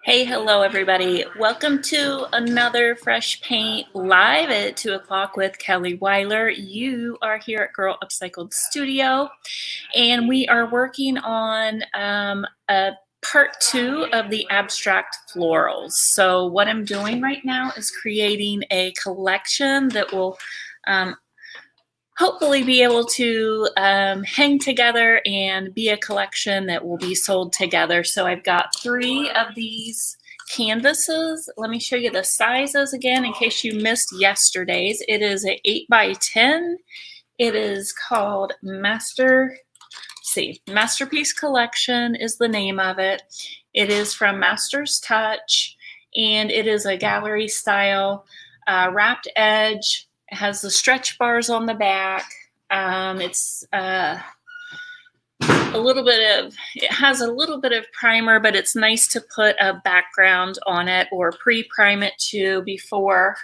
Hey, hello everybody. Welcome to another Fresh Paint Live at 2 o'clock with Kelly Weiler. You are here at Girl UPcycled Studio, and we are working on a part 2 of the abstract florals. So what I'm doing right now is creating a collection that will hopefully be able to hang together and be a collection that will be sold together. So I've got 3 of these canvases. Let me show you the sizes again in case you missed yesterday's. It is an 8 by 10. It is called Masterpiece Collection is the name of it. It is from Master's Touch, and it is a gallery style wrapped edge. It has the stretch bars on the back. It's it has a little bit of primer, but it's nice to put a background on it or pre-prime it too before.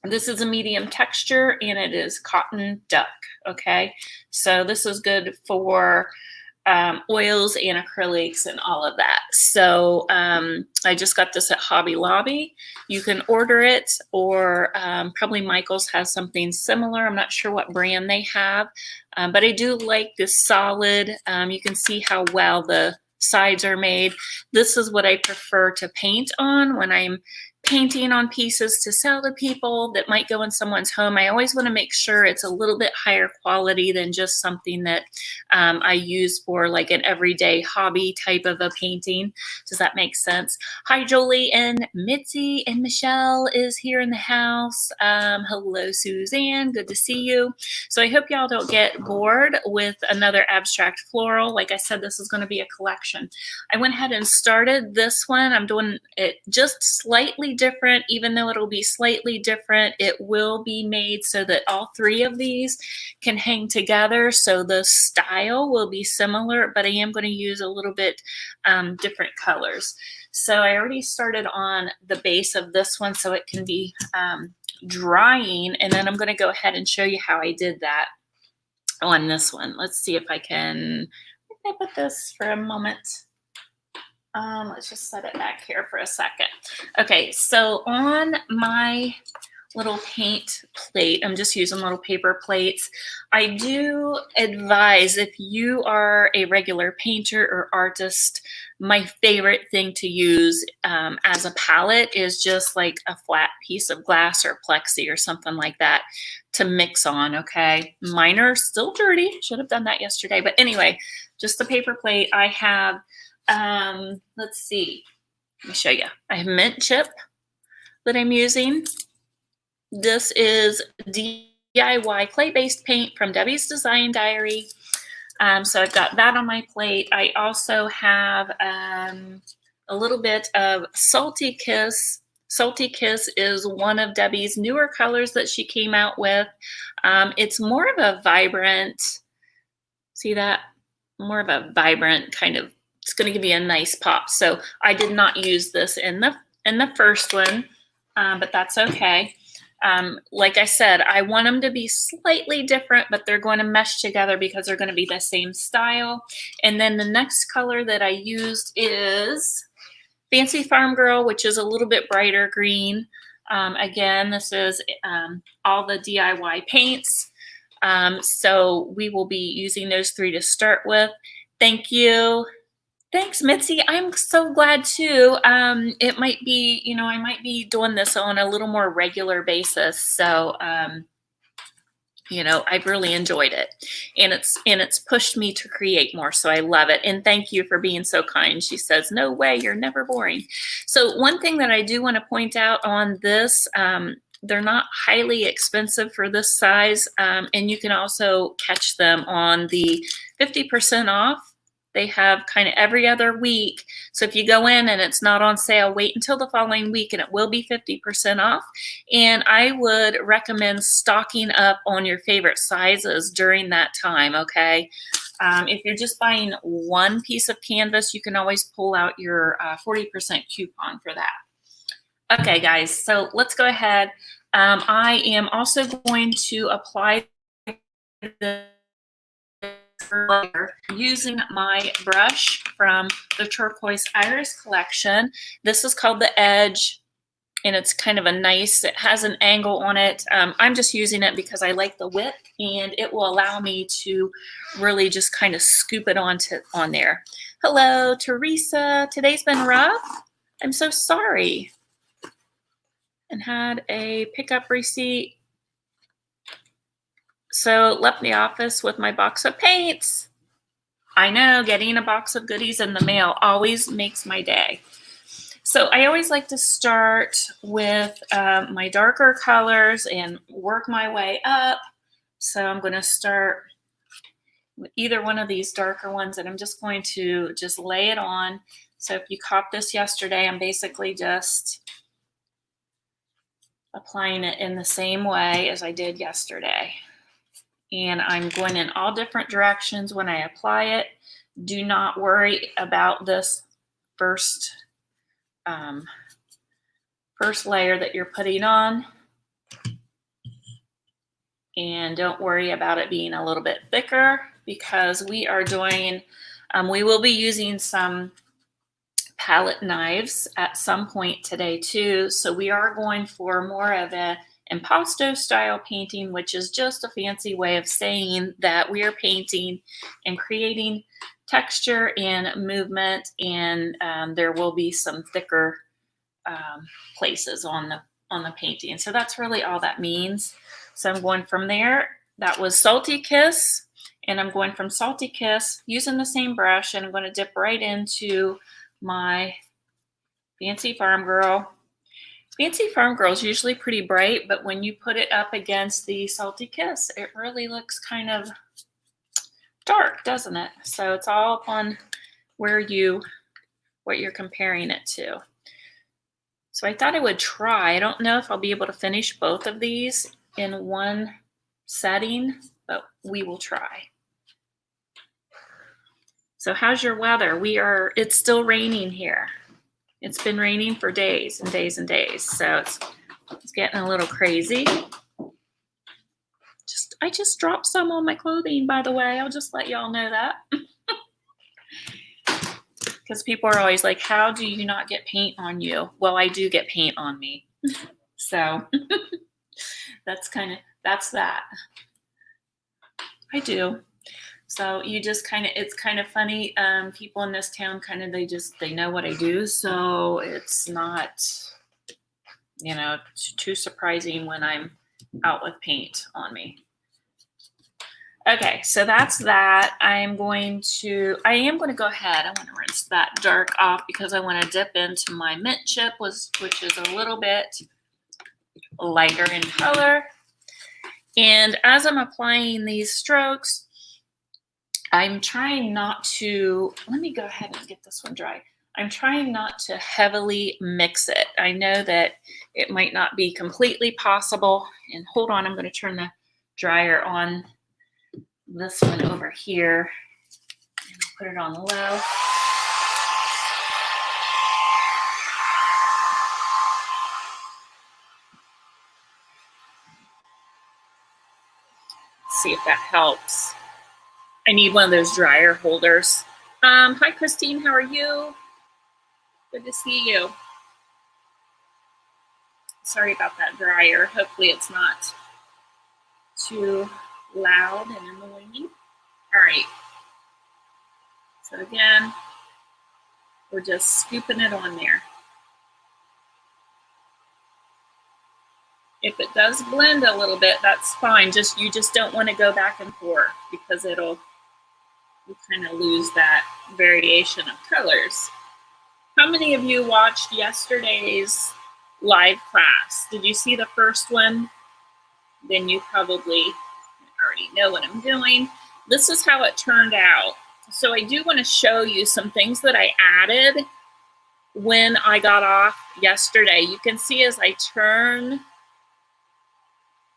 This is a medium texture and it is cotton duck, okay? So this is good for oils and acrylics and all of that. So I just got this at Hobby Lobby. You can order it, or probably Michael's has something similar. I'm not sure what brand they have, but I do like this solid. You can see how well the sides are made. This is what I prefer to paint on when I'm painting on pieces to sell to people that might go in someone's home. I always want to make sure it's a little bit higher quality than just something that I use for like an everyday hobby type of a painting. Does that make sense? Hi, Jolie and Mitzi, and Michelle is here in the house. Hello, Suzanne. Good to see you. So I hope y'all don't get bored with another abstract floral. Like I said, this is going to be a collection. I went ahead and started this one. I'm doing it just slightly different. Even though it'll be slightly different, it will be made so that all 3 of these can hang together. So the style will be similar, but I am going to use a little bit different colors. So I already started on the base of this one so it can be drying, and then I'm going to go ahead and show you how I did that on this one. Let's see if I can put this for a moment. Let's just set it back here for a second. Okay, so on my little paint plate, I'm just using little paper plates. I do advise, if you are a regular painter or artist, my favorite thing to use as a palette is just like a flat piece of glass or plexi or something like that to mix on, okay? Mine are still dirty. Should have done that yesterday. But anyway, just the paper plate. I have let's see, let me show you. I have mint chip that I'm using. This is DIY clay-based paint from Debbie's Design Diary. So I've got that on my plate. I also have a little bit of Salty Kiss. Salty Kiss is one of Debbie's newer colors that she came out with. It's more of a vibrant, see that? More of a vibrant kind of, it's going to give you a nice pop. So I did not use this in the first one, but that's okay. Like I said, I want them to be slightly different, but they're going to mesh together because they're going to be the same style. And then the next color that I used is Fancy Farmgirl, which is a little bit brighter green. Again, this is all the DIY paints. So we will be using those 3 to start with. Thank you. Thanks, Mitzi. I'm so glad too. It might be, you know, I might be doing this on a little more regular basis. So, you know, I've really enjoyed it, and it's pushed me to create more. So I love it. And thank you for being so kind. She says, no way, you're never boring. So one thing that I do want to point out on this, they're not highly expensive for this size. And you can also catch them on the 50% off. They have kind of every other week. So if you go in and it's not on sale, wait until the following week and it will be 50% off. And I would recommend stocking up on your favorite sizes during that time, okay? If you're just buying one piece of canvas, you can always pull out your 40% coupon for that. Okay, guys, so let's go ahead. I am also going to apply the layer using my brush from the Turquoise Iris collection. This is called the Edge, and it's kind of a nice, it has an angle on it. I'm just using it because I like the width, and it will allow me to really just kind of scoop it on there. Hello, Teresa. Today's been rough. I'm so sorry. And had a pickup receipt. So left the office with my box of paints. I know, getting a box of goodies in the mail always makes my day. So I always like to start with my darker colors and work my way up. So I'm going to start with either one of these darker ones, and I'm just going to just lay it on. So if you caught this yesterday, I'm basically just applying it in the same way as I did yesterday. And I'm going in all different directions when I apply it. Do not worry about this first layer that you're putting on. And don't worry about it being a little bit thicker, because we are doing, we will be using some palette knives at some point today too. So we are going for more of a impasto style painting, which is just a fancy way of saying that we are painting and creating texture and movement, and there will be some thicker places on the painting. So that's really all that means. So I'm going from there. That was Salty Kiss, and I'm going from Salty Kiss using the same brush, and I'm going to dip right into my Fancy Farmgirl. Fancy Farmgirl is usually pretty bright, but when you put it up against the Salty Kiss, it really looks kind of dark, doesn't it? So it's all upon what you're comparing it to. So I thought I would try. I don't know if I'll be able to finish both of these in one setting, but we will try. So how's your weather? It's still raining here. It's been raining for days and days and days. So it's getting a little crazy. I just dropped some on my clothing, by the way. I'll just let y'all know that. Because people are always like, how do you not get paint on you? Well, I do get paint on me. So that's that. I do. So you just it's kind of funny. People in this town they know what I do. So it's not, too surprising when I'm out with paint on me. Okay, so that's that. I am going to go ahead. I want to rinse that dark off because I want to dip into my mint chip, which is a little bit lighter in color. And as I'm applying these strokes, I'm trying not to, let me go ahead and get this one dry. I'm trying not to heavily mix it. I know that it might not be completely possible. And hold on, I'm going to turn the dryer on this one over here and put it on low. See if that helps. I need one of those dryer holders. Hi, Christine. How are you? Good to see you. Sorry about that dryer. Hopefully it's not too loud and annoying. All right. So again, we're just scooping it on there. If it does blend a little bit, that's fine. You just don't want to go back and forth because you kind of lose that variation of colors. How many of you watched yesterday's live class? Did you see the first one? Then you probably already know what I'm doing. This is how it turned out. So I do want to show you some things that I added when I got off yesterday. You can see as I turn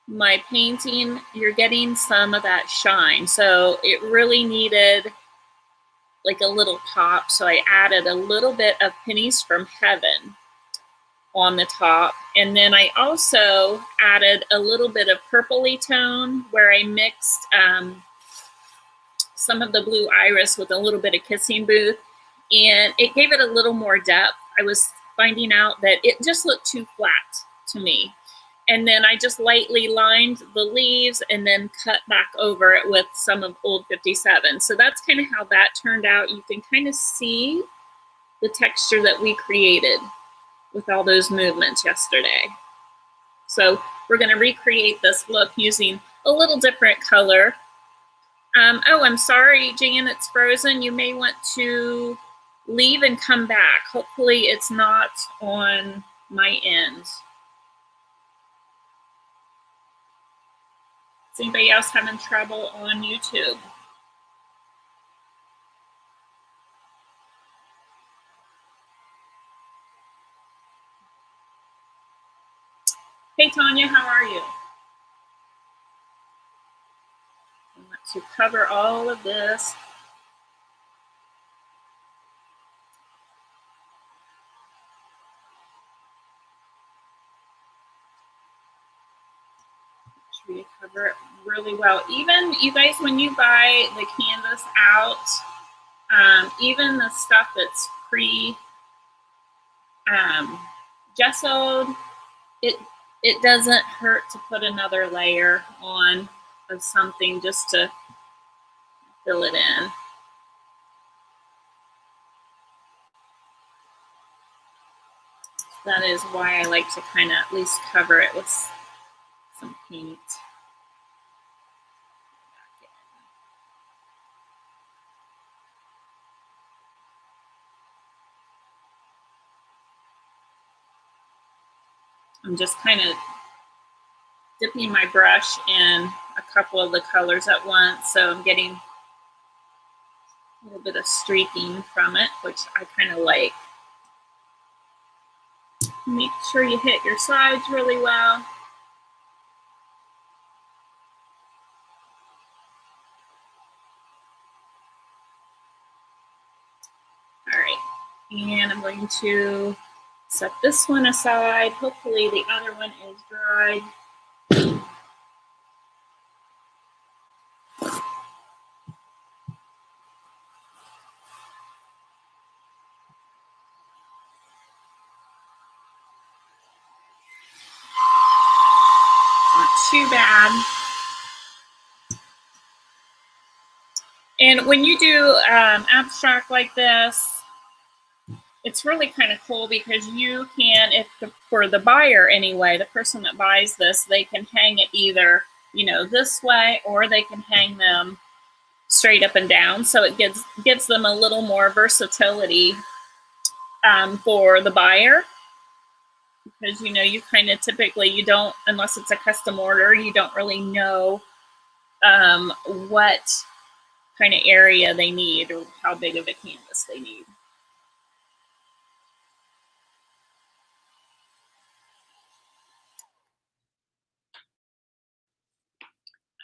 my painting, you're getting some of that shine. So it really needed like a little pop. So I added a little bit of Pennies from Heaven on the top. And then I also added a little bit of purpley tone where I mixed some of the blue iris with a little bit of kissing booth, and it gave it a little more depth. I was finding out that it just looked too flat to me. And then I just lightly lined the leaves and then cut back over it with some of Old 57. So that's kind of how that turned out. You can kind of see the texture that we created with all those movements yesterday. So we're going to recreate this look using a little different color. Oh, I'm sorry, Jan, it's frozen. You may want to leave and come back. Hopefully it's not on my end. Is anybody else having trouble on YouTube? Hey, Tanya, how are you? I want to cover all of this. Make sure you cover it really well. Even, you guys, when you buy the canvas out, even the stuff that's gessoed, it doesn't hurt to put another layer on of something just to fill it in. That is why I like to kind of at least cover it with some paint. I'm just kind of dipping my brush in a couple of the colors at once, so I'm getting a little bit of streaking from it, which I kind of like. Make sure you hit your sides really well. All right, and I'm going to set this one aside. Hopefully the other one is dried. Not too bad. And when you do abstract like this, it's really kind of cool because you can, for the buyer anyway, the person that buys this, they can hang it either, you know, this way, or they can hang them straight up and down. So it gives them a little more versatility for the buyer, because, you know, you kind of typically, you don't, unless it's a custom order, you don't really know what kind of area they need or how big of a canvas they need.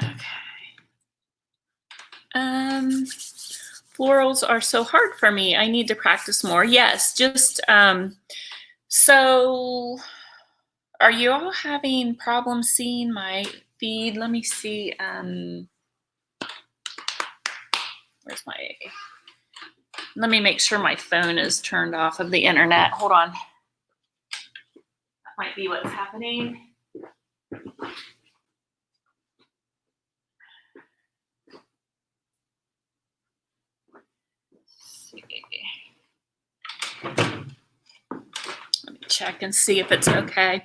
Okay. Florals are so hard for me. I need to practice more. Yes, just so are you all having problems seeing my feed? Let me see. Where's my, let me make sure my phone is turned off of the internet. Hold on. That might be what's happening. Let me check and see if it's okay.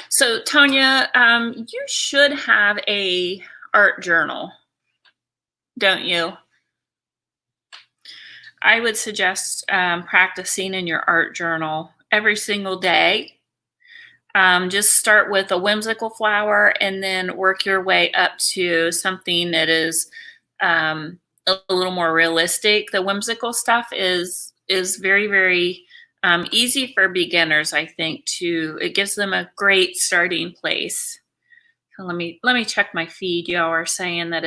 So Tanya, you should have a art journal, don't you? I would suggest practicing in your art journal every single day. Just start with a whimsical flower and then work your way up to something that is a little more realistic. The whimsical stuff is very, very easy for beginners, I think, it gives them a great starting place. So let me check my feed. Y'all are saying that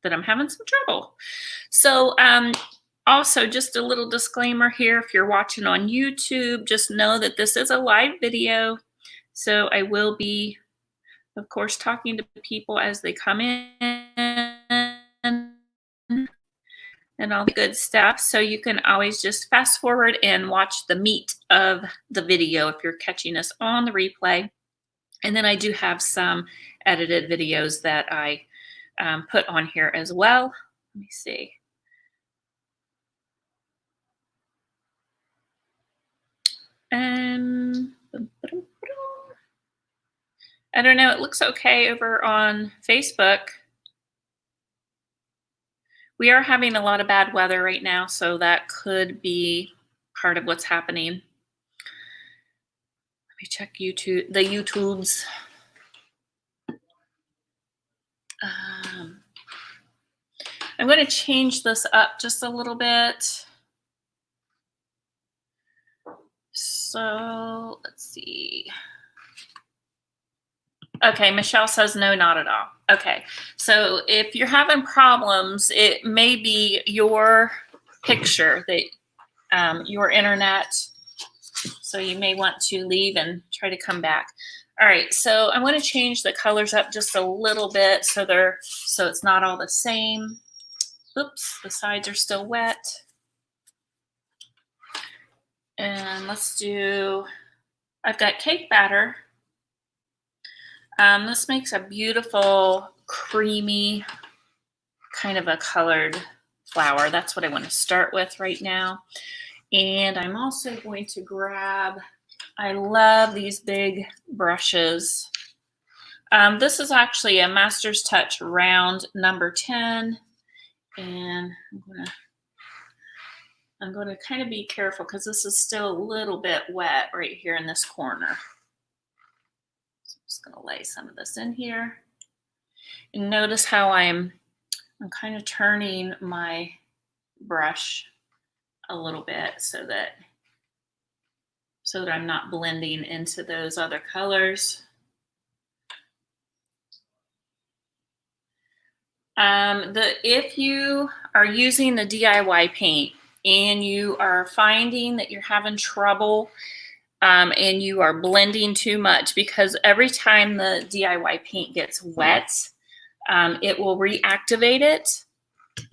I'm having some trouble. So also, just a little disclaimer here, if you're watching on YouTube, just know that this is a live video. So I will be, of course, talking to people as they come in. and all the good stuff. So you can always just fast forward and watch the meat of the video if you're catching us on the replay. And then I do have some edited videos that I put on here as well. Let me see. I don't know, it looks okay over on Facebook. We are having a lot of bad weather right now, so that could be part of what's happening. Let me check YouTube, the YouTubes. I'm going to change this up just a little bit. So let's see. Okay, Michelle says no, not at all. Okay, so if you're having problems, it may be your picture, that your internet. So you may want to leave and try to come back. All right, so I'm going to change the colors up just a little bit so it's not all the same. Oops, the sides are still wet. And let's do, I've got cake batter. This makes a beautiful, creamy, kind of a colored flower. That's what I want to start with right now. And I'm also going to grab, I love these big brushes. This is actually a Master's Touch round number 10. And I'm going to kind of be careful because this is still a little bit wet right here in this corner. So I'm just going to lay some of this in here. And notice how I'm kind of turning my brush a little bit so that I'm not blending into those other colors. If you are using the DIY paint and you are finding that you're having trouble and you are blending too much, because every time the DIY paint gets wet, it will reactivate it.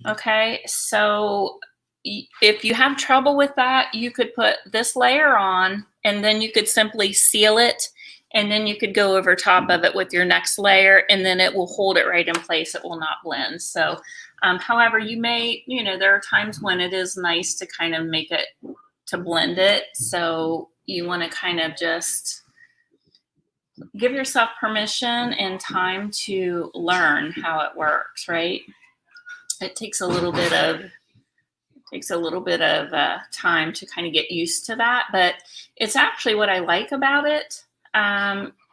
Okay, so if you have trouble with that, you could put this layer on and then you could simply seal it, and then you could go over top of it with your next layer, and then it will hold it right in place. It will not blend. So however, you may, there are times when it is nice to kind of make it, to blend it. So you want to kind of just give yourself permission and time to learn how it works, right? It takes a little bit of time to kind of get used to that, but it's actually what I like about it.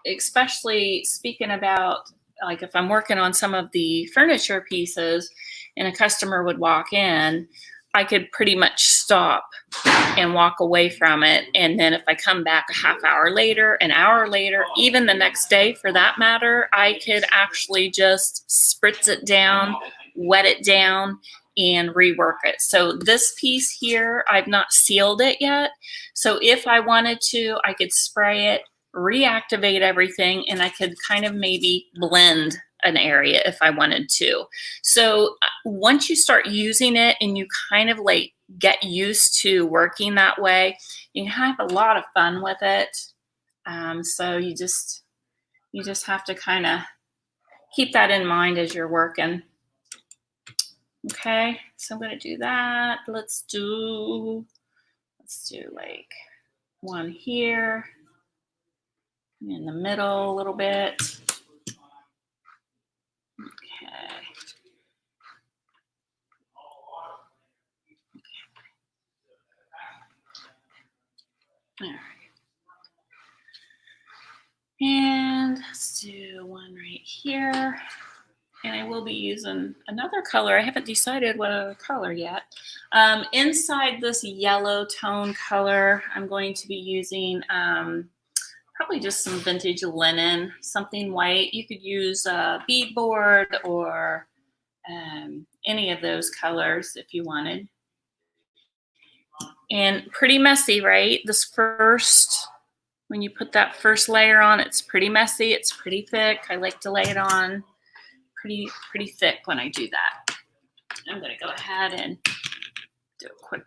Especially speaking about, like, if I'm working on some of the furniture pieces and a customer would walk in, I could pretty much stop and walk away from it. And then if I come back a half hour later, an hour later, even the next day for that matter, I could actually just spritz it down, wet it down, and rework it. So this piece here, I've not sealed it yet. So if I wanted to, I could spray it, reactivate everything, and I could kind of maybe blend an area if I wanted to. So once you start using it and you kind of like get used to working that way, you can have a lot of fun with it. So you just have to kind of keep that in mind as you're working. Okay, so I'm going to do that. Let's do like one here, in the middle a little bit. Okay. All right. And let's do one right here. And I will be using another color. I haven't decided what other color yet. Inside this yellow tone color, I'm going to be using probably just some vintage linen, something white. You could use beadboard or any of those colors if you wanted. And pretty messy, right? This first, when you put that first layer on, it's pretty messy. It's pretty thick. I like to lay it on pretty thick when I do that. I'm going to go ahead and do a quick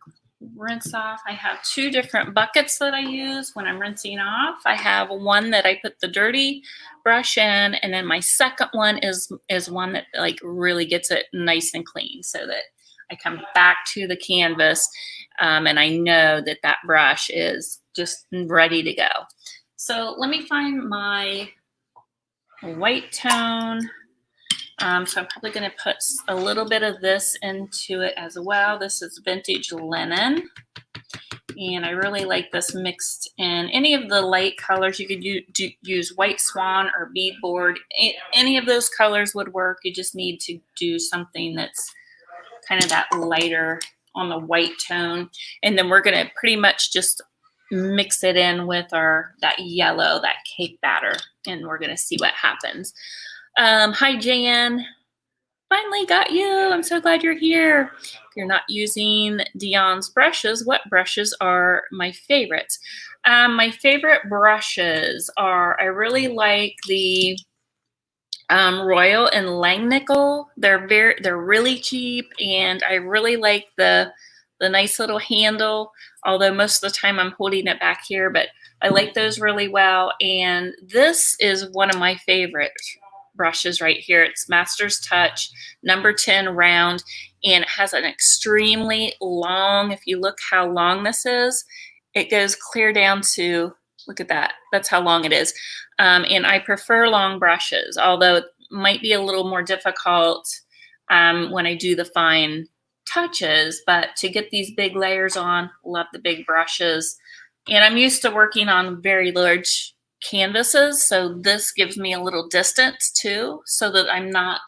rinse off. I have 2 different buckets that I use when I'm rinsing off. I have one that I put the dirty brush in, and then my second one is one that like really gets it nice and clean, so that I come back to the canvas and I know that that brush is just ready to go. So let me find my white tone. So I'm probably going to put a little bit of this into it as well. This is vintage linen, and I really like this mixed in. Any of the light colors, you could use white swan or beadboard. Any of those colors would work. You just need to do something that's kind of that lighter on the white tone. And then we're going to pretty much just mix it in with that yellow, that cake batter, and we're going to see what happens. Hi, Jan. Finally got you. I'm so glad you're here. If you're not using Dion's brushes, what brushes are my favorites? My favorite brushes are, I really like the Royal and Langnickel. They're really cheap, and I really like the nice little handle, although most of the time I'm holding it back here, but I like those really well. And this is one of my favorite brushes right here. It's Master's Touch number 10 round, and it has an extremely long, if you look how long this is, it goes clear down to, look at that, that's how long it is. And I prefer long brushes, although it might be a little more difficult when I do the fine touches, but to get these big layers on, love the big brushes. And I'm used to working on very large canvases, so this gives me a little distance too, so that I'm not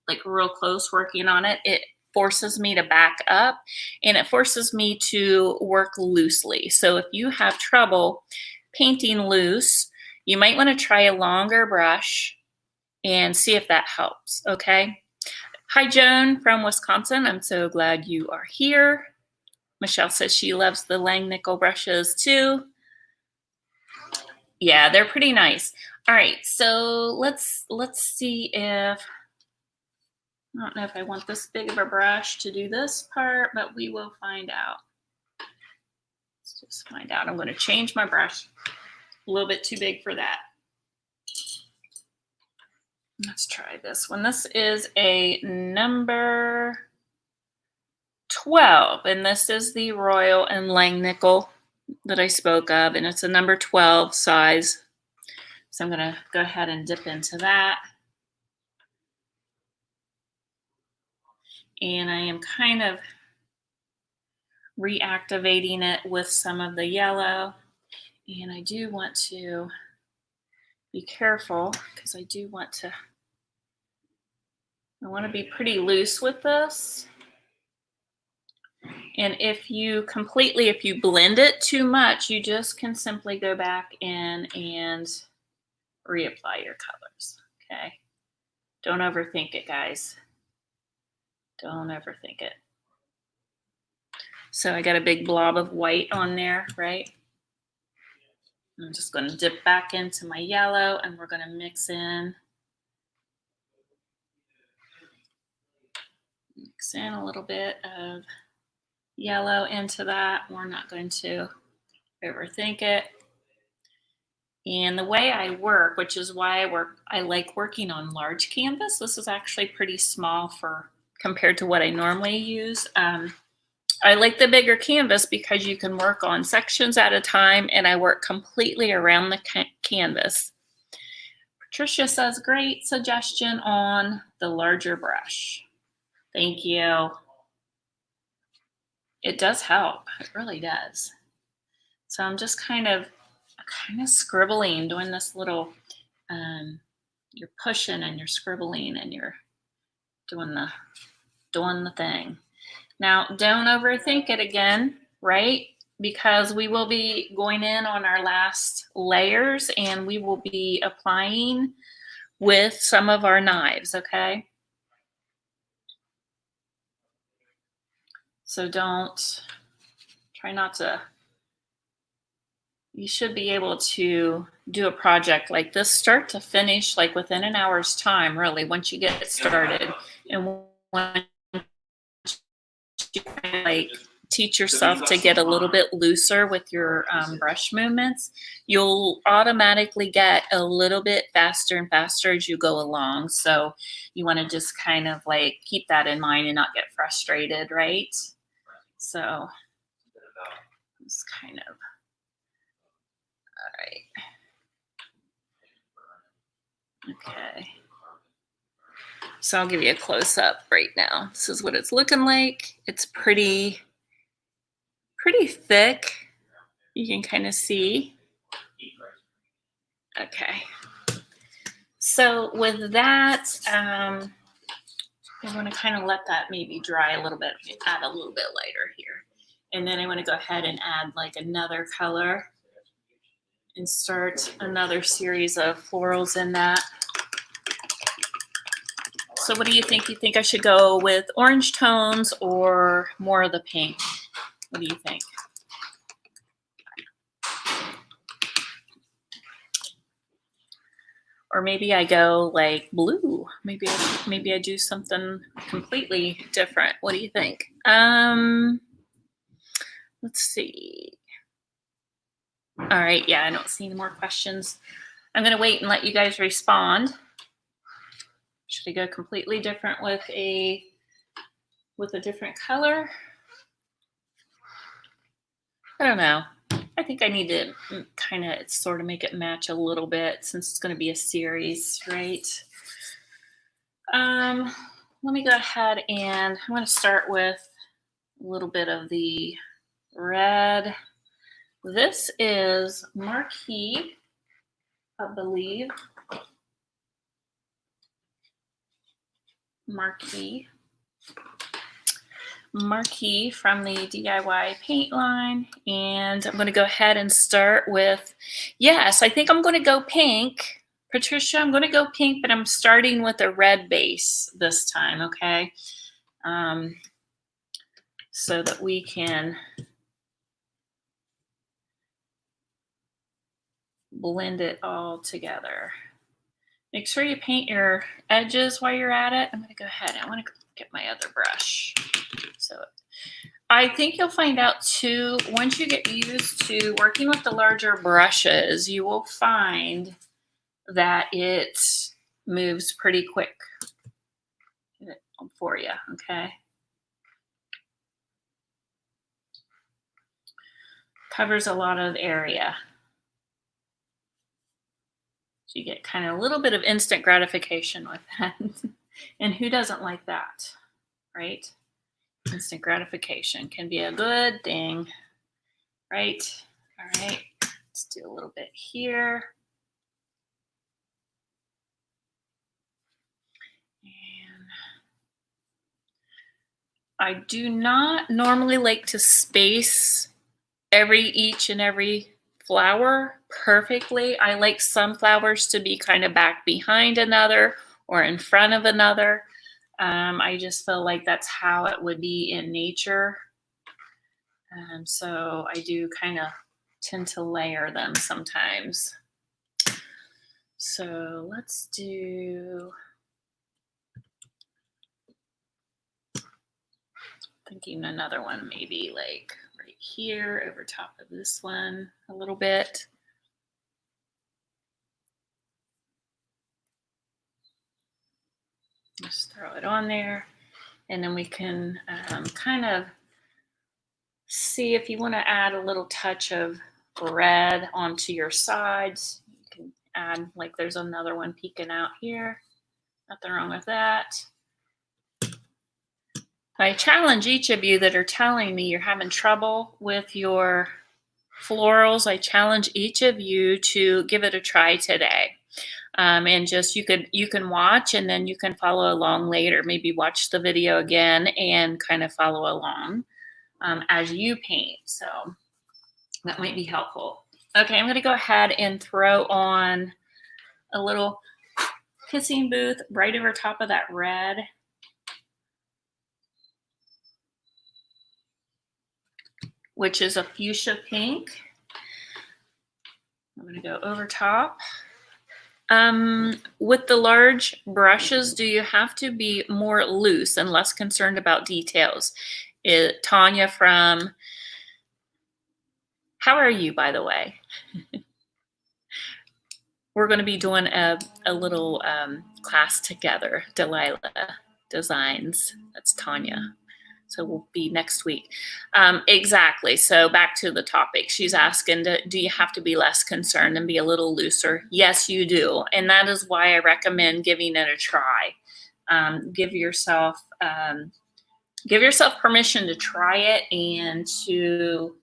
like real close working on it. It forces me to back up, and it forces me to work loosely. So if you have trouble painting loose, you might want to try a longer brush and see if that helps. Okay. Hi, Joan from Wisconsin. I'm so glad you are here. Michelle says she loves the Langnickel brushes too. Yeah, they're pretty nice. All right, so let's see if, I don't know if I want this big of a brush to do this part, but we will find out. Let's just find out. I'm going to change my brush. A little bit too big for that. Let's try this one. This is a number 12, and this is the Royal and Langnickel that I spoke of, and it's a number 12 size. So I'm going to go ahead and dip into that. And I am kind of reactivating it with some of the yellow. And I do want to be careful because I want to be pretty loose with this. And if you blend it too much, you just can simply go back in and reapply your colors, okay? Don't overthink it, guys. Don't overthink it. So I got a big blob of white on there, right? I'm just going to dip back into my yellow, and we're going to mix in a little bit of yellow into that. We're not going to overthink it. And the way I work, which is why I like working on large canvas. This is actually pretty small compared to what I normally use. I like the bigger canvas because you can work on sections at a time, and I work completely around the canvas. Patricia says, great suggestion on the larger brush. Thank you. It does help. It really does. So I'm just kind of scribbling, doing this little, you're pushing and you're scribbling and you're doing the thing. Now, don't overthink it again, right? Because we will be going in on our last layers, and we will be applying with some of our knives, okay? So try not to, you should be able to do a project like this start to finish like within an hour's time, really, once you get it started. And once you like teach yourself to get a little bit looser with your brush movements, you'll automatically get a little bit faster and faster as you go along. So you want to just kind of like keep that in mind and not get frustrated, right? So it's kind of, all right. Okay. So I'll give you a close up right now. This is what it's looking like. It's pretty thick. You can kind of see. Okay. So with that, I'm going to kind of let that maybe dry a little bit, add a little bit lighter here. And then I want to go ahead and add like another color and start another series of florals in that. So what do you think? You think I should go with orange tones or more of the pink? What do you think? Or maybe I go like blue. Maybe I do something completely different. What do you think? Let's see. All right, yeah, I don't see any more questions. I'm gonna wait and let you guys respond. Should I go completely different with a different color? I don't know. I think I need to kind of sort of make it match a little bit since it's going to be a series, right? Let me go ahead and I'm going to start with a little bit of the red. This is Marquee, I believe. Marquee from the DIY paint line, and I'm going to go ahead and start with, yes, I think I'm going to go pink. Patricia, I'm going to go pink, but I'm starting with a red base this time, okay? So that we can blend it all together. Make sure you paint your edges while you're at it. I'm going to go ahead. I want to get my other brush. So I think you'll find out too, once you get used to working with the larger brushes, you will find that it moves pretty quick for you, okay? Covers a lot of area. So you get kind of a little bit of instant gratification with that. And who doesn't like that, right? Instant gratification can be a good thing, right? All right, let's do a little bit here. And I do not normally like to space each and every flower perfectly. I like some flowers to be kind of back behind another or in front of another. I just feel like that's how it would be in nature. So I do kind of tend to layer them sometimes. So let's do, thinking another one maybe like right here over top of this one a little bit. Just throw it on there, and then we can kind of see if you want to add a little touch of red onto your sides. You can add, like there's another one peeking out here. Nothing wrong with that. I challenge each of you that are telling me you're having trouble with your florals. I challenge each of you to give it a try today. And just you can watch and then you can follow along later. Maybe watch the video again and kind of follow along as you paint. So that might be helpful. Okay, I'm going to go ahead and throw on a little kissing booth right over top of that red. Which is a fuchsia pink. I'm going to go over top. With the large brushes, do you have to be more loose and less concerned about details? Tanya from, how are you, by the way? We're going to be doing a little class together. Delilah Designs. That's Tanya. So we'll be next week. Exactly. So back to the topic. She's asking, do you have to be less concerned and be a little looser? Yes, you do. And that is why I recommend giving it a try. Give yourself permission to try it and to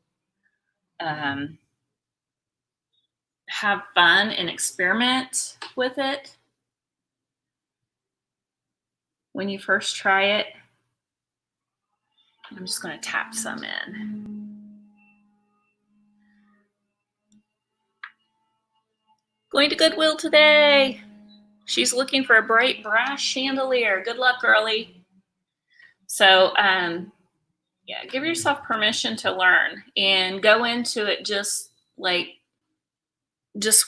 have fun and experiment with it when you first try it. I'm just going to tap some in. Going to Goodwill today. She's looking for a bright brass chandelier. Good luck, girlie. So, yeah, give yourself permission to learn and go into it just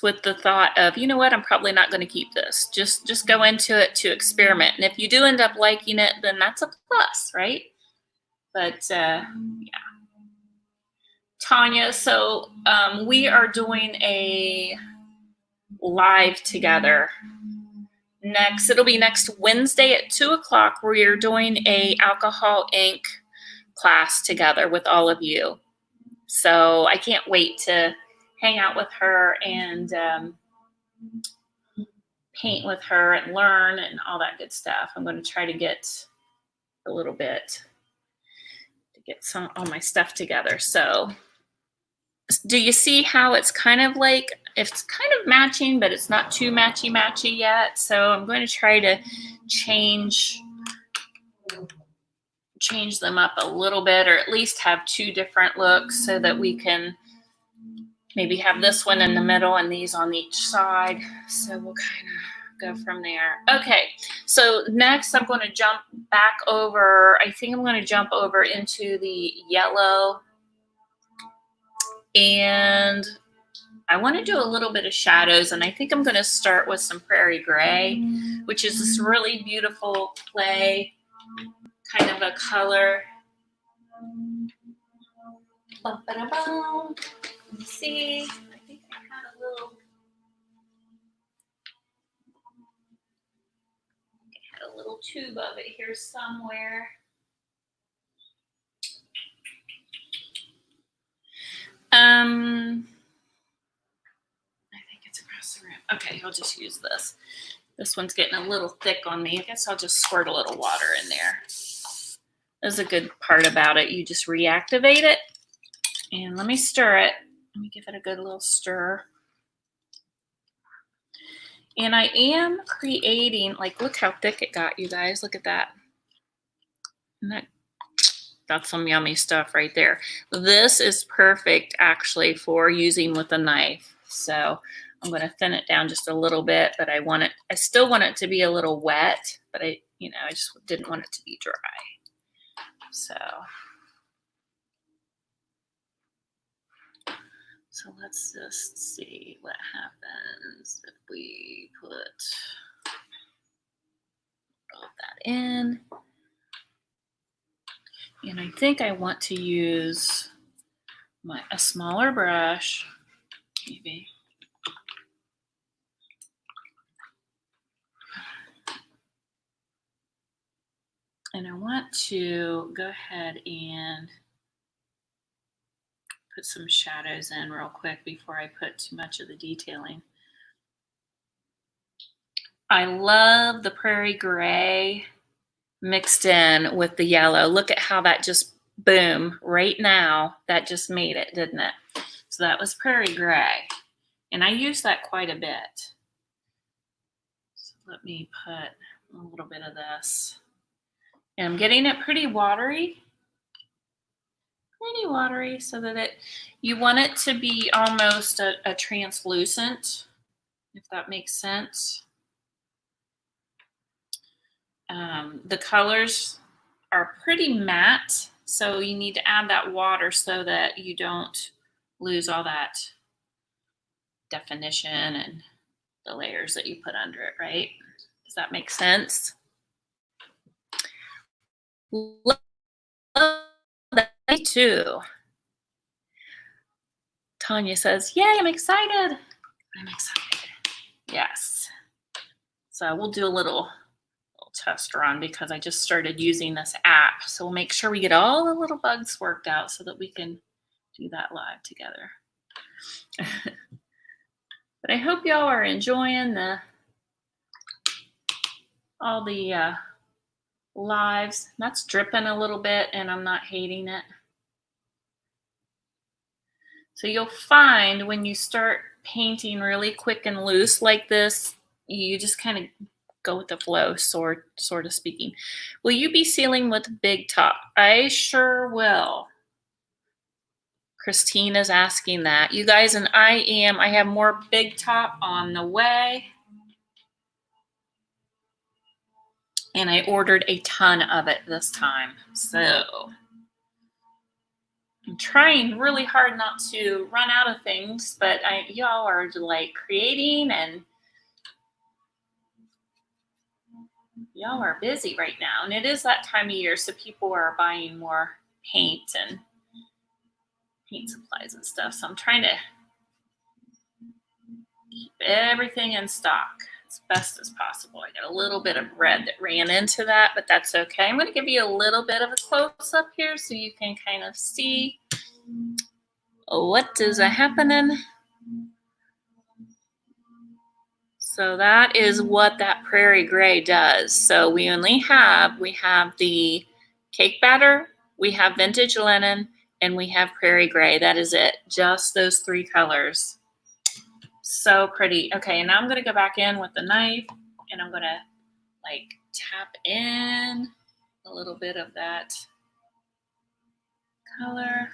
with the thought of, you know what, I'm probably not going to keep this. Just go into it to experiment. And if you do end up liking it, then that's a plus, right? But yeah. Tanya, so we are doing a live together. It'll be next Wednesday at 2:00. We're doing a alcohol ink class together with all of you. So I can't wait to hang out with her and paint with her and learn and all that good stuff. I'm going to try to get a little bit to get all my stuff together. So do you see how it's kind of like, it's kind of matching, but it's not too matchy yet. So I'm going to try to change them up a little bit, or at least have two different looks so that we can maybe have this one in the middle and these on each side. So we'll kind of go from there. Okay, so next I'm going to jump back over. I think I'm going to jump over into the yellow. And I want to do a little bit of shadows, and I think I'm going to start with some Prairie Grey, which is this really beautiful clay kind of a color. Let's see, I think I had a little tube of it here somewhere. I think it's across the room. Okay, I'll just use this. This one's getting a little thick on me. I guess I'll just squirt a little water in there. That's a good part about it. You just reactivate it. And let me stir it. Let me give it a good little stir. And I am creating, like, look how thick it got, you guys. Look at that. And that's some yummy stuff right there. This is perfect, actually, for using with a knife. So I'm going to thin it down just a little bit, but I still want it to be a little wet, but I just didn't want it to be dry. So let's just see what happens if we put all that in. And I think I want to use a smaller brush, maybe. And I want to go ahead and put some shadows in real quick before I put too much of the detailing. I love the Prairie Grey mixed in with the yellow. Look at how that just, boom, right now, that just made it, didn't it? So that was Prairie Grey. And I use that quite a bit. So let me put a little bit of this. And I'm getting it pretty watery. Pretty watery, so that you want it to be almost a translucent, if that makes sense. The colors are pretty matte, so you need to add that water so that you don't lose all that definition and the layers that you put under it, right? Does that make sense? Me too. Tanya says, yay, I'm excited. I'm excited. Yes. So we'll do a little test run because I just started using this app. So we'll make sure we get all the little bugs worked out so that we can do that live together. But I hope y'all are enjoying all the lives. That's dripping a little bit and I'm not hating it. So you'll find when you start painting really quick and loose like this, you just kind of go with the flow, sort of speaking. Will you be sealing with Big Top? I sure will. Christine is asking that. You guys, and I have more Big Top on the way. And I ordered a ton of it this time. So I'm trying really hard not to run out of things, but y'all are like creating and y'all are busy right now. And it is that time of year, so people are buying more paint and paint supplies and stuff. So I'm trying to keep everything in stock as best as possible. I got a little bit of red that ran into that, but that's okay. I'm going to give you a little bit of a close up here so you can kind of see what is happening. So that is what that Prairie Grey does. So we have the cake batter, we have vintage linen, and we have Prairie Grey. That is it. Just those three colors. So pretty. Okay, now I'm going to go back in with the knife and I'm going to like tap in a little bit of that color.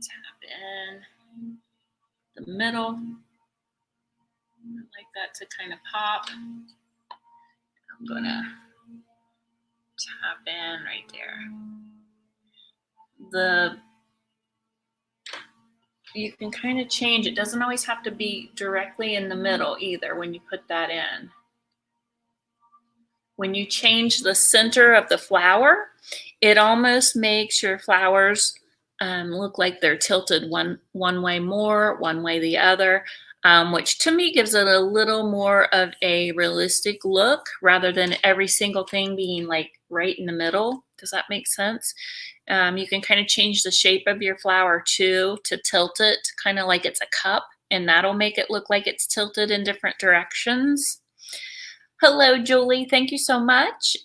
Tap in the middle. I like that to kind of pop. I'm going to tap in right there. You can kind of change. It doesn't always have to be directly in the middle either when you put that in. When you change the center of the flower, it almost makes your flowers look like they're tilted one way more, one way the other, which to me gives it a little more of a realistic look rather than every single thing being like right in the middle. Does that make sense? You can kind of change the shape of your flower too to tilt it kind of like it's a cup, and that'll make it look like it's tilted in different directions. Hello, Julie. Thank you so much.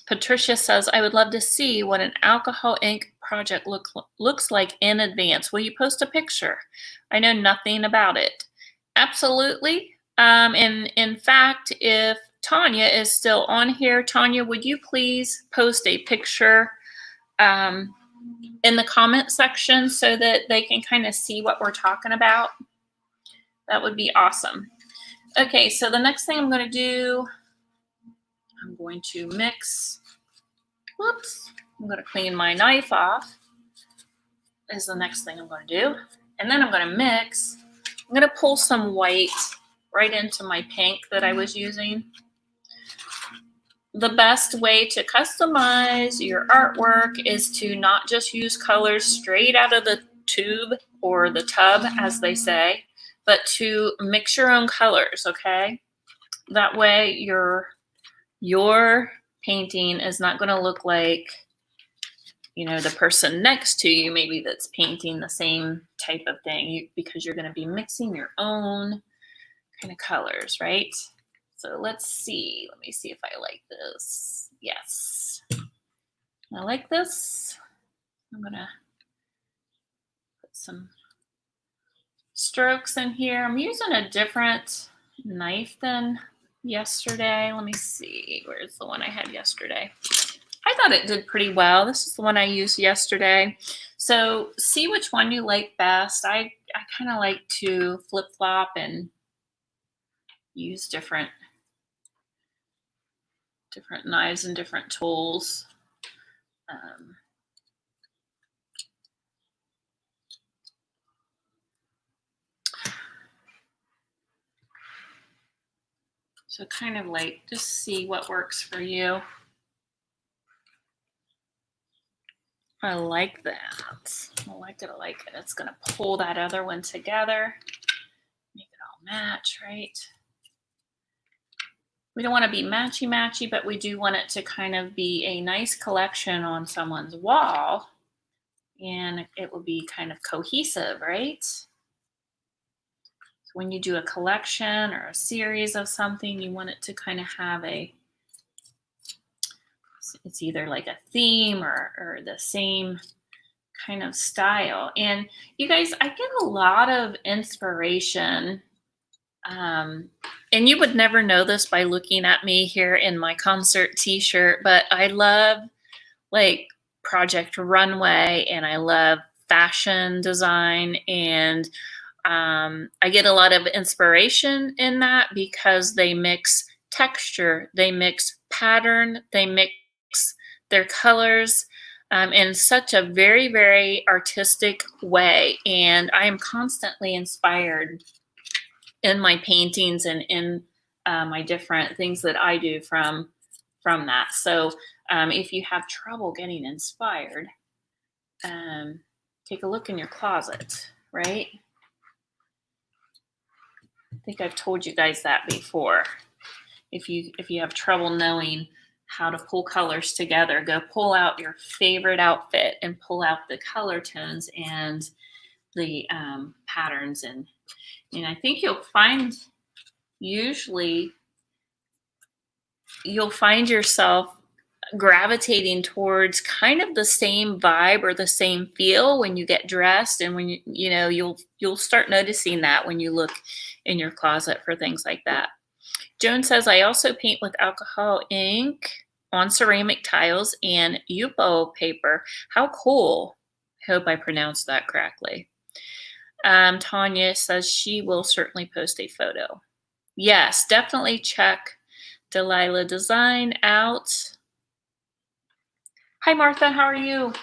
Patricia says, I would love to see what an alcohol ink project looks like in advance. Will you post a picture? I know nothing about it. Absolutely. And in fact, if Tanya is still on here, Tanya, would you please post a picture in the comment section so that they can kind of see what we're talking about? That would be awesome. Okay, so the next thing I'm going to do, I'm going to mix. Whoops. I'm going to clean my knife off is the next thing I'm going to do. And then I'm going to mix. I'm going to pull some white right into my pink that I was using. The best way to customize your artwork is to not just use colors straight out of the tube or the tub, as they say, but to mix your own colors, okay? That way your painting is not going to look like, you know, the person next to you maybe that's painting the same type of thing, because you're going to be mixing your own kind of colors, right? So let's see. Let me see if I like this. Yes. I like this. I'm going to put some strokes in here. I'm using a different knife than yesterday. Let me see. Where's the one I had yesterday? I thought it did pretty well. This is the one I used yesterday. So see which one you like best. I kind of like to flip-flop and use different knives and different tools. So kind of like just see what works for you. I like that. I like it. I like it. It's going to pull that other one together. Make it all match, right? We don't want to be matchy-matchy, but we do want it to kind of be a nice collection on someone's wall. And it will be kind of cohesive, right? So when you do a collection or a series of something, you want it to kind of have it's either like a theme or the same kind of style. And you guys, I get a lot of inspiration. And you would never know this by looking at me here in my concert t-shirt, but I love like Project Runway and I love fashion design. And I get a lot of inspiration in that because they mix texture, they mix pattern, they mix their colors in such a very, very artistic way. And I am constantly inspired in my paintings and in my different things that I do from that. So if you have trouble getting inspired, take a look in your closet, right? I think I've told you guys that before. If you have trouble knowing how to pull colors together, go pull out your favorite outfit and pull out the color tones and the patterns, and I think you'll find usually you'll find yourself gravitating towards kind of the same vibe or the same feel when you get dressed, and when you'll start noticing that when you look in your closet for things like that. Joan says, I also paint with alcohol ink on ceramic tiles and Yupo paper. How cool. I hope I pronounced that correctly. Tanya says she will certainly post a photo. Yes, definitely check Delilah Design out. Hi, Martha. How are you?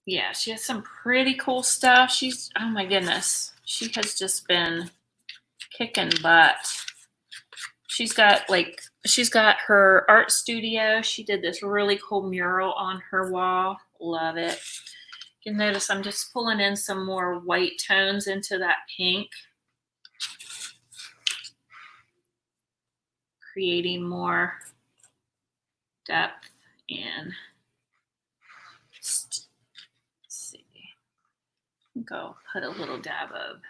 Yeah, she has some pretty cool stuff. Oh my goodness. She has just been kicking butt. She's got her art studio. She did this really cool mural on her wall. Love it. You can notice I'm just pulling in some more white tones into that pink, creating more depth. And let's see, go put a little dab of,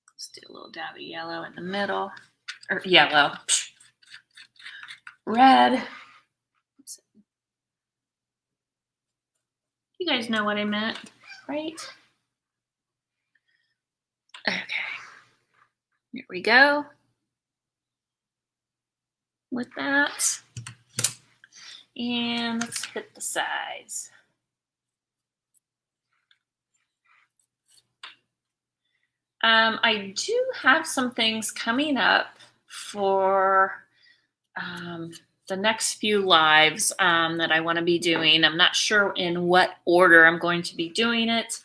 let's do a little dab of yellow in the middle, or yellow, red. You guys know what I meant, right? Okay, here we go with that. And let's hit the sides. I do have some things coming up for the next few lives that I want to be doing. I'm not sure in what order I'm going to be doing it.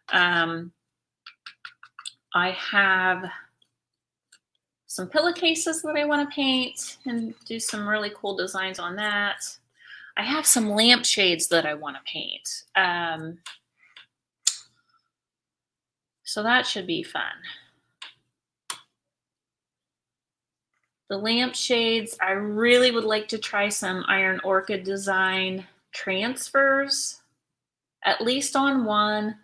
I have some pillowcases that I want to paint and do some really cool designs on that. I have some lampshades that I want to paint. So that should be fun. The lampshades, I really would like to try some Iron Orchid design transfers, at least on one,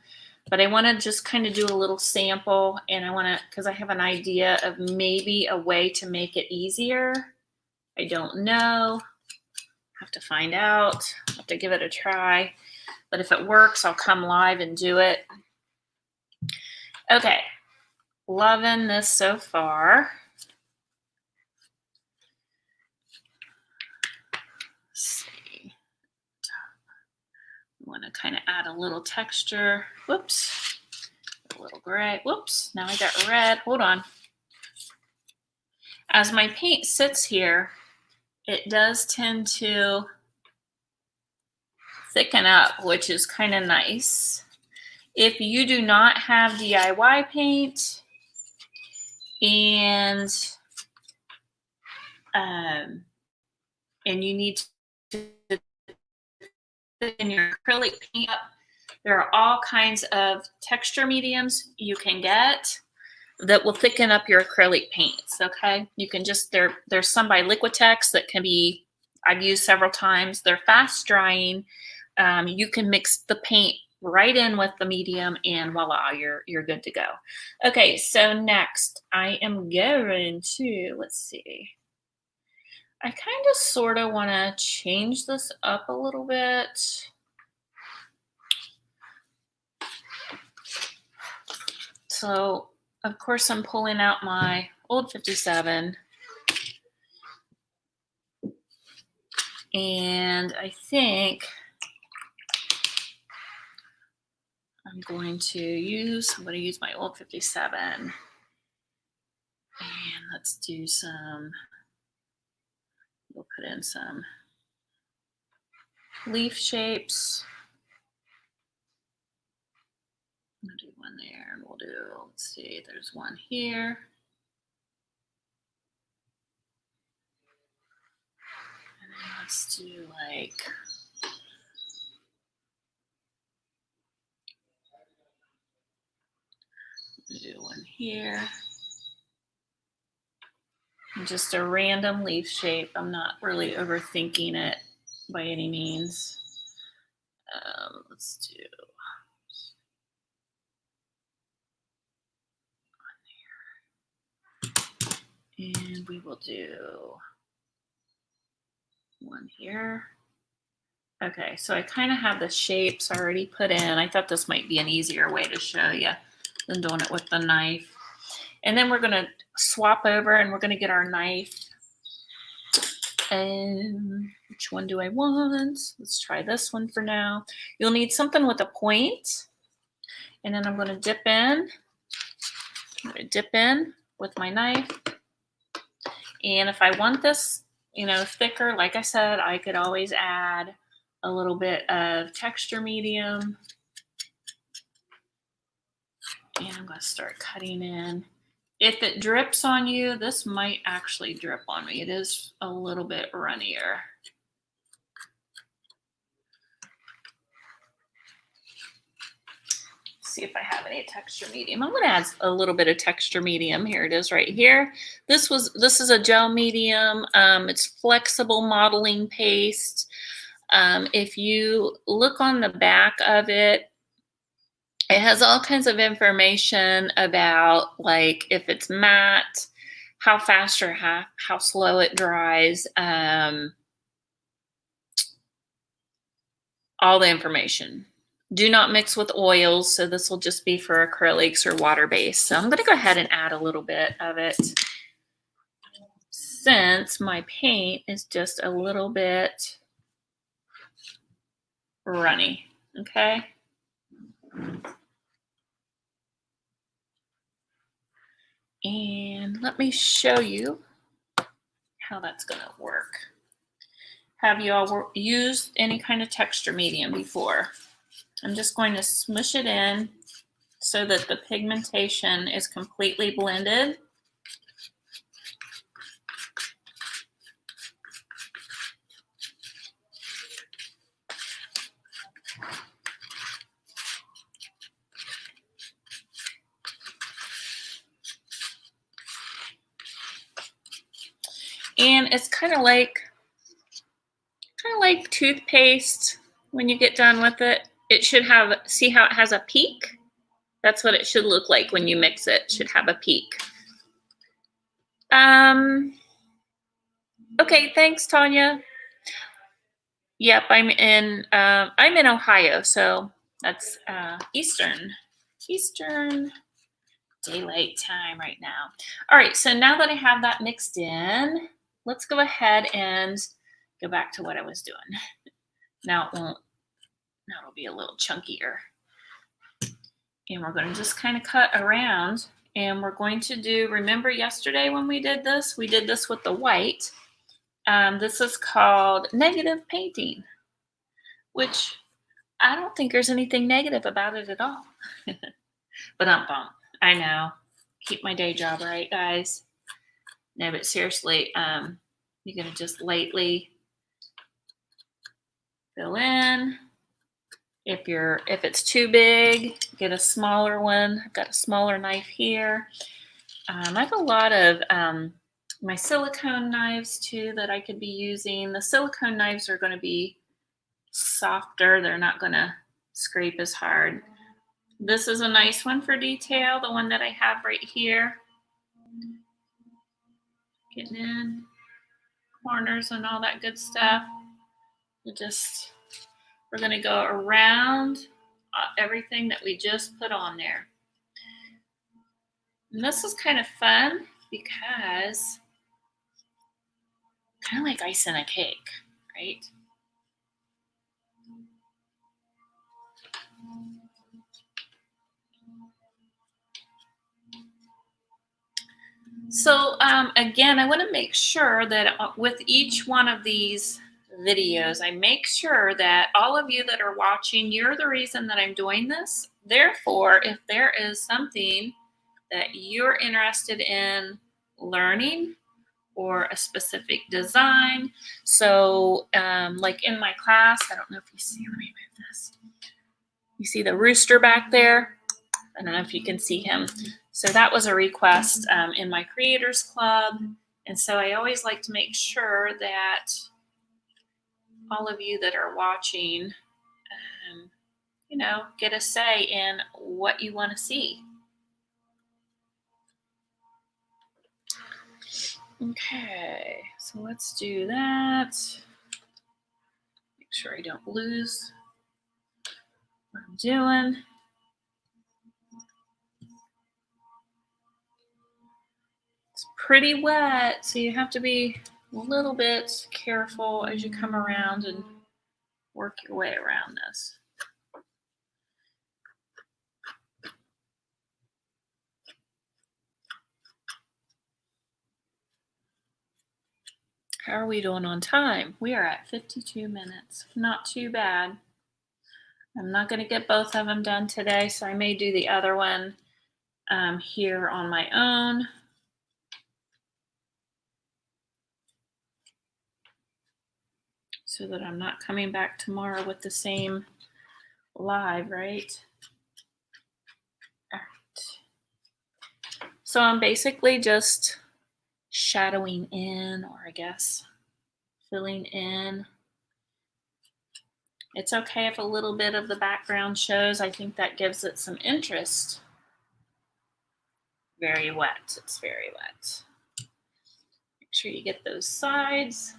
but I want to just kind of do a little sample, and I want to, because I have an idea of maybe a way to make it easier. I don't know. Have to find out. Have to give it a try. But if it works, I'll come live and do it. Okay. Loving this so far. Let's see. I want to kind of add a little texture. Whoops. A little gray. Whoops. Now I got red. Hold on. As my paint sits here, it does tend to thicken up, which is kind of nice. If you do not have DIY paint and you need to thicken your acrylic paint up. There are all kinds of texture mediums you can get that will thicken up your acrylic paints, okay? You can just, there's some by Liquitex that can be, I've used several times. They're fast drying. You can mix the paint right in with the medium and voila, you're good to go. Okay, so next I am going to, let's see. I kind of sort of want to change this up a little bit. So, of course, I'm pulling out my old 57. And I think I'm going to use my old 57. And let's do some, we'll put in some leaf shapes. I'm gonna do one there, and we'll do, let's see, there's one here. And then let's do like, do one here. And just a random leaf shape. I'm not really overthinking it by any means. Let's do and we will do one here. Okay, so I kind of have the shapes already put in. I thought this might be an easier way to show you than doing it with the knife. And then we're going to swap over and we're going to get our knife. And which one do I want? Let's try this one for now. You'll need something with a point. And then I'm going to dip in. I'm going to dip in with my knife. And if I want this, you know, thicker, like I said, I could always add a little bit of texture medium. And I'm going to start cutting in. If it drips on you, this might actually drip on me. It is a little bit runnier. See if I have any texture medium. I'm going to add a little bit of texture medium. Here it is right here. This is a gel medium. It's flexible modeling paste. If you look on the back of it, it has all kinds of information about like if it's matte, how fast or how slow it dries, all the information. Do not mix with oils, so this will just be for acrylics or water-based. So I'm going to go ahead and add a little bit of it since my paint is just a little bit runny, okay? And let me show you how that's going to work. Have you all used any kind of texture medium before? I'm just going to smush it in so that the pigmentation is completely blended. And it's kind of like toothpaste. When you get done with it, it should have, see how it has a peak? That's what it should look like when you mix it. It should have a peak. Okay, thanks, Tanya. Yep, I'm in Ohio, so that's Eastern Daylight Time right now. All right, so now that I have that mixed in, let's go ahead and go back to what I was doing. Now it won't, now it'll be a little chunkier. And we're going to just kind of cut around, and we're going to do, remember yesterday when we did this with the white. This is called negative painting, which I don't think there's anything negative about it at all. But I know. Keep my day job right, guys. No, but seriously, you're going to just lightly fill in. If it's too big, get a smaller one. I've got a smaller knife here. I have a lot of my silicone knives too that I could be using. The silicone knives are going to be softer. They're not going to scrape as hard. This is a nice one for detail, the one that I have right here. Getting in corners and all that good stuff. We're going to go around everything that we just put on there. And this is kind of fun because kind of like icing a cake, right? So again, I want to make sure that with each one of these videos, I make sure that all of you that are watching, you're the reason that I'm doing this. Therefore, if there is something that you're interested in learning or a specific design, so like in my class, I don't know if you see, let me move this. You see the rooster back there? I don't know if you can see him. So that was a request in my creators club. And so I always like to make sure that all of you that are watching, you know, get a say in what you want to see. Okay, so let's do that. Make sure I don't lose what I'm doing. It's pretty wet, so you have to be a little bit careful as you come around and work your way around this. How are we doing on time? We are at 52 minutes. Not too bad. I'm not going to get both of them done today, so I may do the other one here on my own. So that I'm not coming back tomorrow with the same live, right? All right. So I'm basically just shadowing in, or I guess filling in. It's okay if a little bit of the background shows. I think that gives it some interest. Very wet. It's very wet. Make sure you get those sides.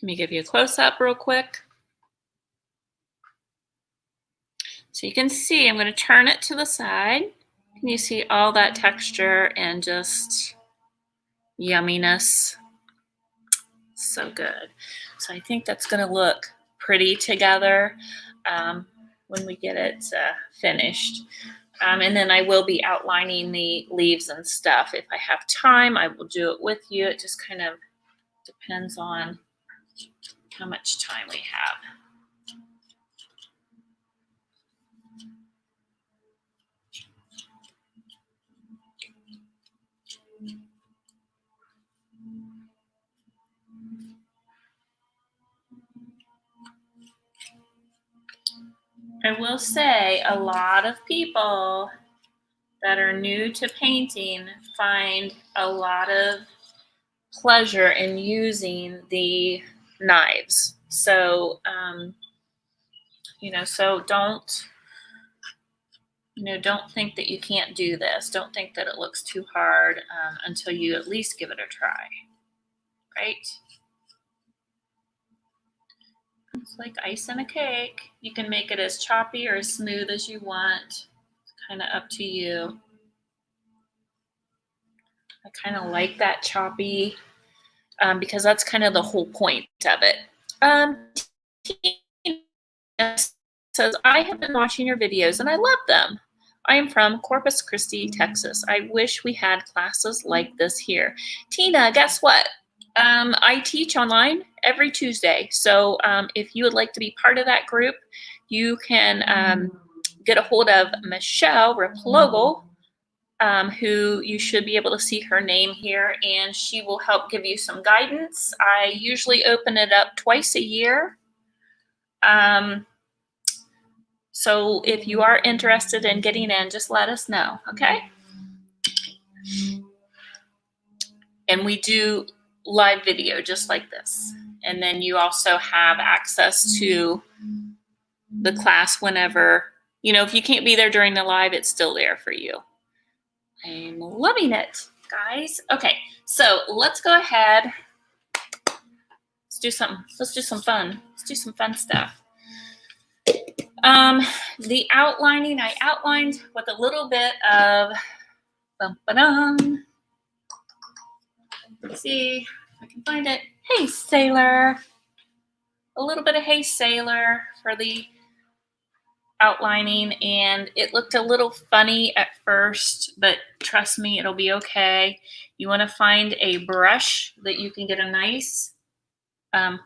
Let me give you a close-up real quick. So you can see, I'm going to turn it to the side. Can you see all that texture and just yumminess? So good. So I think that's going to look pretty together when we get it finished. And then I will be outlining the leaves and stuff. If I have time, I will do it with you. It just kind of depends on how much time we have. I will say a lot of people that are new to painting find a lot of pleasure in using the knives. So, so don't think that you can't do this. Don't think that it looks too hard until you at least give it a try, right? It's like icing a cake. You can make it as choppy or as smooth as you want. It's kind of up to you. I kind of like that choppy because that's kind of the whole point of it. says, I have been watching your videos and I love them. I am from Corpus Christi, Texas. I wish we had classes like this here. Tina, guess what? I teach online every Tuesday. So if you would like to be part of that group, you can get a hold of Michelle Replogle, who you should be able to see her name here, and she will help give you some guidance. I usually open it up twice a year. So if you are interested in getting in, just let us know, okay? And we do live video just like this. And then you also have access to the class whenever, you know, if you can't be there during the live, it's still there for you. I'm loving it, guys. Okay, so let's go ahead. Let's do some fun. Let's do some fun stuff. The outlining, I outlined with a little bit of let's see if I can find it. Hey Sailor. A little bit of Hey Sailor for the outlining, and it looked a little funny at first, but trust me, it'll be okay. You want to find a brush that you can get a nice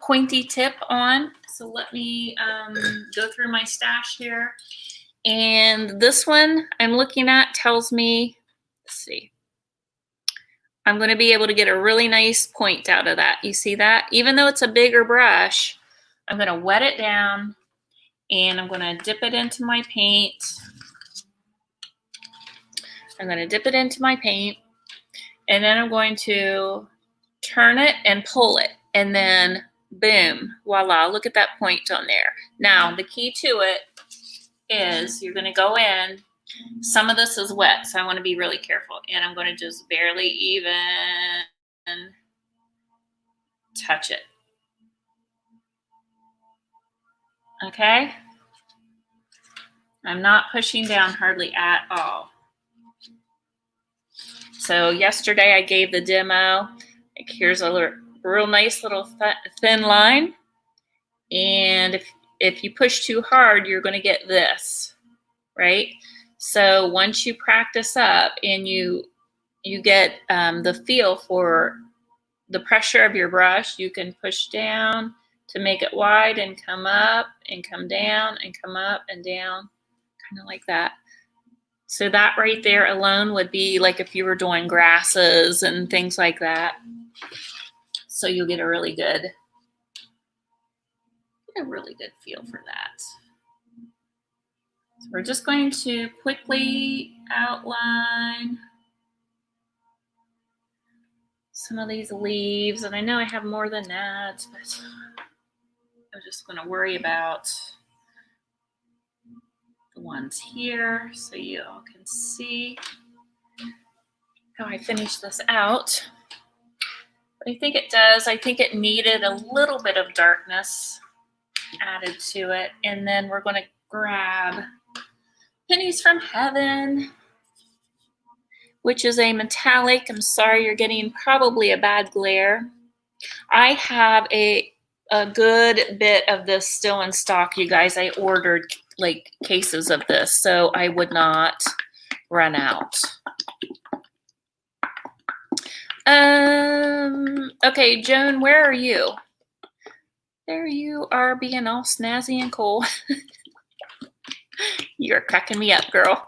pointy tip on. So let me go through my stash here. And this one I'm looking at tells me, let's see, I'm going to be able to get a really nice point out of that. You see that? Even though it's a bigger brush, I'm going to wet it down and I'm going to dip it into my paint. And then I'm going to turn it and pull it. And then boom, voila, look at that point on there. Now, the key to it is you're going to go in. Some of this is wet, so I want to be really careful. And I'm going to just barely even touch it. Okay? I'm not pushing down hardly at all. So yesterday I gave the demo. Like, here's a real nice little thin line. And if you push too hard, you're going to get this, right? So once you practice up and you get the feel for the pressure of your brush, you can push down to make it wide and come up and come down and come up and down, kind of like that. So that right there alone would be like if you were doing grasses and things like that. So you'll get a really good feel for that. So we're just going to quickly outline some of these leaves, and I know I have more than that, but I'm just going to worry about the ones here so you all can see how I finish this out. But I think it does. I think it needed a little bit of darkness added to it, and then we're going to grab Pennies from Heaven, which is a metallic. I'm sorry, you're getting probably a bad glare. I have a good bit of this still in stock, you guys. I ordered like cases of this so I would not run out. Okay, Joan, where are you? There you are, being all snazzy and cool. You're cracking me up, girl.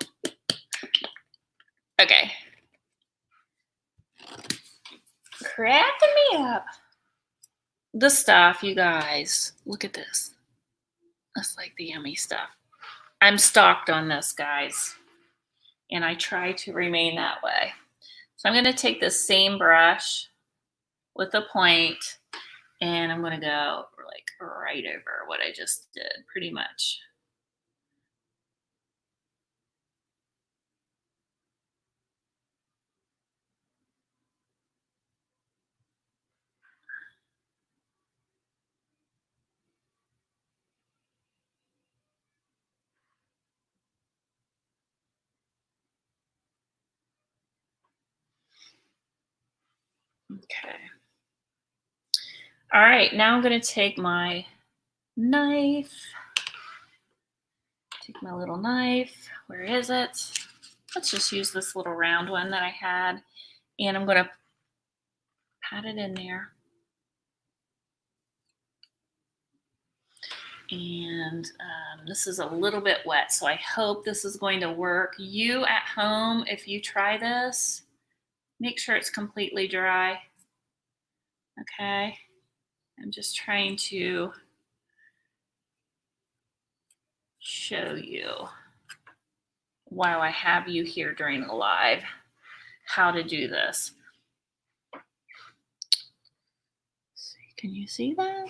Okay. Cracking me up. The stuff, you guys. Look at this. That's like the yummy stuff. I'm stocked on this, guys. And I try to remain that way. So I'm going to take this same brush with a point, and I'm going to go like right over what I just did, pretty much. Okay. All right, now I'm going to take my knife Take my little knife. Where is it? Let's just use this little round one that I had. And I'm going to pat it in there. And this is a little bit wet, so I hope this is going to work. You at home, if you try this, make sure it's completely dry. Okay. I'm just trying to show you while I have you here during the live how to do this. Can you see that?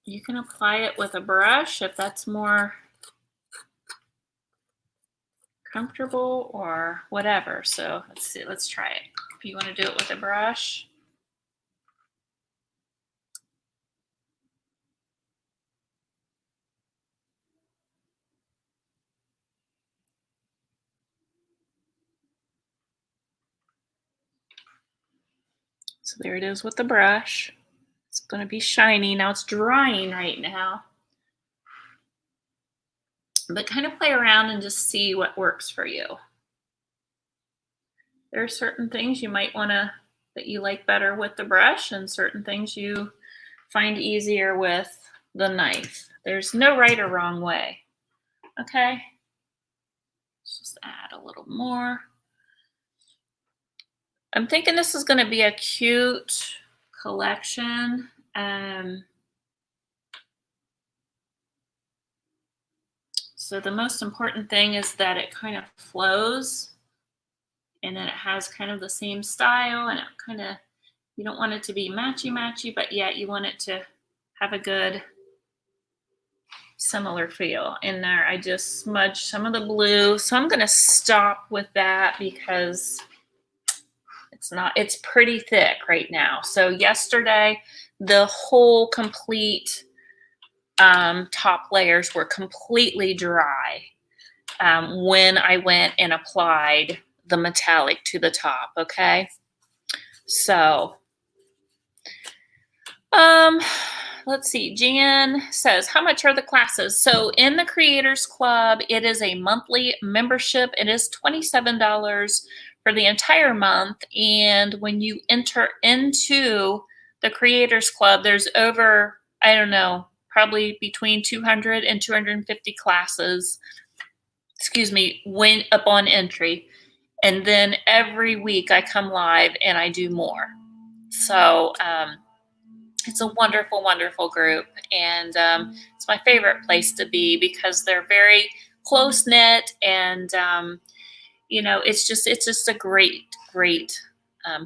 You can apply it with a brush if that's more comfortable or whatever. So let's see, let's try it. If you want to do it with a brush. So there it is with the brush. It's going to be shiny. Now it's drying right now. But kind of play around and just see what works for you. There are certain things you might want to, that you like better with the brush, and certain things you find easier with the knife. There's no right or wrong way. Okay? Let's just add a little more. I'm thinking this is going to be a cute collection. So the most important thing is that it kind of flows, and then it has kind of the same style, and it kind of, you don't want it to be matchy, but yet you want it to have a good similar feel. In there, I just smudged some of the blue. So I'm going to stop with that because it's pretty thick right now. So yesterday, the whole complete top layers were completely dry when I went and applied the metallic to the top. Okay. So, let's see. Jan says, how much are the classes? So in the Creators Club, it is a monthly membership. It is $27 for the entire month. And when you enter into the Creators Club, there's over, I don't know, probably between 200 and 250 classes, when upon entry. And then every week I come live and I do more. So, it's a wonderful, wonderful group, and it's my favorite place to be because they're very close knit, and you know, it's just a great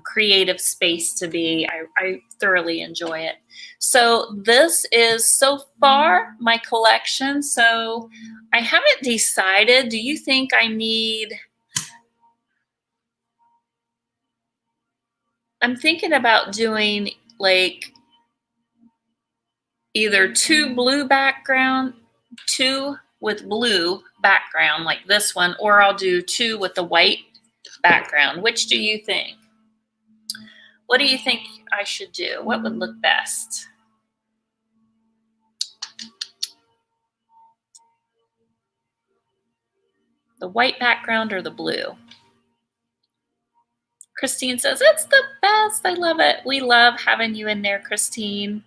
creative space to be. I thoroughly enjoy it. So this is so far my collection. So I haven't decided. Do you think I need? I'm thinking about doing like either two with blue background like this one, or I'll do two with the white background. Which do you think? What do you think I should do? What would look best? The white background or the blue? Christine says, it's the best. I love it. We love having you in there, Christine.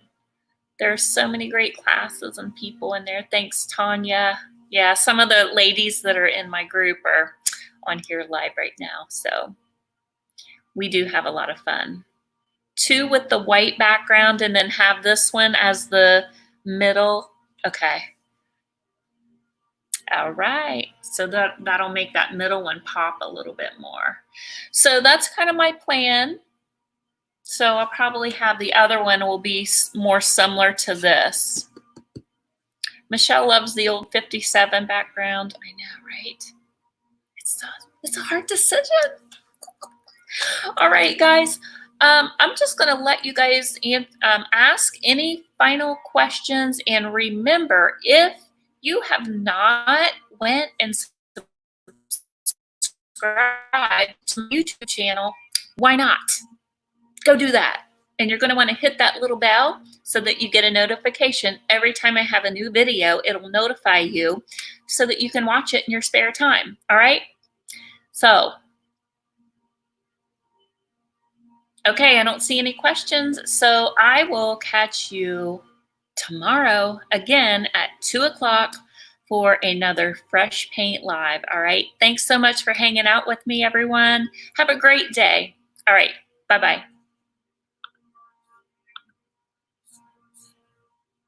There are so many great classes and people in there. Thanks, Tanya. Yeah, some of the ladies that are in my group are on here live right now. So we do have a lot of fun. Two with the white background and then have this one as the middle. Okay. All right. So that'll make that middle one pop a little bit more. So that's kind of my plan. So I'll probably have the other one will be more similar to this. Michelle loves the old 57 background. I know, right? It's a hard decision. All right, guys. I'm just going to let you guys ask any final questions. And remember, if you have not went and subscribe to my YouTube channel, why not? Go do that. And you're going to want to hit that little bell so that you get a notification every time I have a new video. It'll notify you so that you can watch it in your spare time. All right? So, okay, I don't see any questions. So I will catch you tomorrow again at 2 o'clock for another Fresh Paint Live. All right? Thanks so much for hanging out with me, everyone. Have a great day. All right. Bye-bye.